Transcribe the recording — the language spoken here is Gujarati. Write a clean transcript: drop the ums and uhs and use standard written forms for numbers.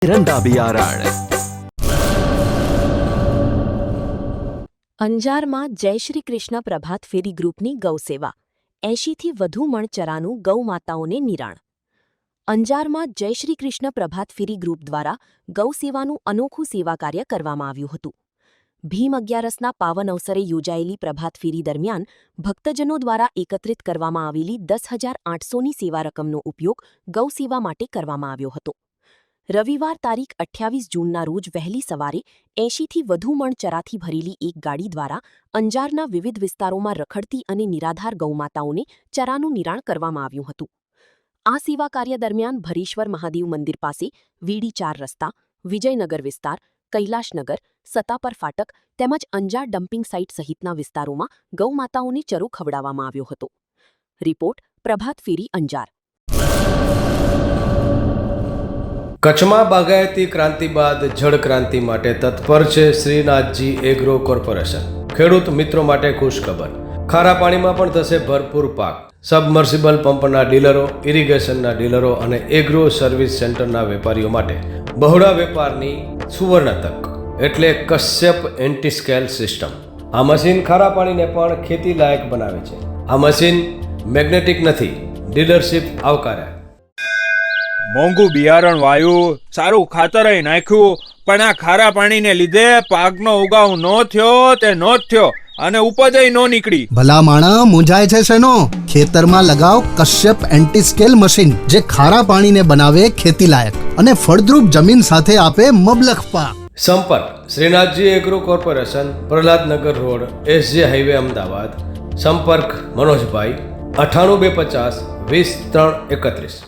એરંડા બિયારણ અંજારમાં જય શ્રી કૃષ્ણ પ્રભાત ફેરી ગ્રુપની ગૌસેવા 80થી વધુ મણ ચરાનું ગૌમાતાઓને નિરાણ. અંજારમાં જય શ્રી કૃષ્ણ પ્રભાત ફેરી ગ્રુપ દ્વારા ગૌસેવાનું અનોખું સેવા કાર્ય કરવામાં આવ્યું હતું. ભીમ 11ના પાવન અવસરે યોજાયેલી પ્રભાત ફેરી દરમિયાન ભક્તજનો દ્વારા એકત્રિત કરવામાં આવેલી 10,800ની સેવા રકમનો ઉપયોગ ગૌસેવા માટે કરવામાં આવ્યો હતો. રવિવાર તારીખ 28 જૂનના રોજ વહેલી સવારે 80થી વધુ મણ ચરાથી ભરેલી એક ગાડી દ્વારા અંજારના વિવિધ વિસ્તારોમાં રખડતી અને નિરાધાર ગૌમાતાઓને ચરાનું નિરાણ કરવામાં આવ્યું હતું. આ સેવા કાર્ય દરમિયાન ભરેશ્વર મહાદેવ મંદિર પાસે વીડી 4 રસ્તા, વિજયનગર વિસ્તાર, કૈલાશનગર, સતાપર ફાટક તેમજ અંજાર ડમ્પિંગ સાઇટ સહિતના વિસ્તારોમાં ગૌમાતાઓને ચરો ખવડાવવામાં આવ્યો હતો. રિપોર્ટ પ્રભાત ફેરી અંજાર. કચ્છમાં બાગાયતી ક્રાંતિ બાદ જળ ક્રાંતિ માટે તત્પર છે શ્રીનાથજી એગ્રો કોર્પોરેશન. ખેડૂત મિત્રો માટે ખુશખબર, ખારા પાણીમાં પણ થશે ભરપૂર પાક. સબમર્સિબલ પંપના ડીલરો, ઇરિગેશનના ડીલરો અને એગ્રો સર્વિસ સેન્ટરના વેપારીઓ માટે બહોળા વેપારની સુવર્ણ તક એટલે કશ્યપ એન્ટીસ્કેલ સિસ્ટમ. આ મશીન ખારા પાણીને પણ ખેતી લાયક બનાવે છે. આ મશીન મેગ્નેટિક નથી, ડીલરશીપ આવકાર્યા. મોંઘું બિયારણ વાયું, સારું ખાતરેય નાખ્યું, પણ આ ખારા પાણીને લીધે પાકનો ઉગાવ નો થયો તે નો જ થયો અને ઉપજય નો નીકળી. ભલા માણા મૂંઝાય છે શેનો? ખેતરમાં લગાવ કશ્યપ એન્ટીસ્કેલ મશીન, જે ખારા પાણીને બનાવે ખેતી લાયક અને ફળદ્રુપ જમીન સાથે આપે મબલખ પાક. સંપર્ક Shrinathji agro corporation, Prahlad Nagar road, SJ highway, Ahmedabad. સંપર્ક મનોજભાઈ 98 250 20 331.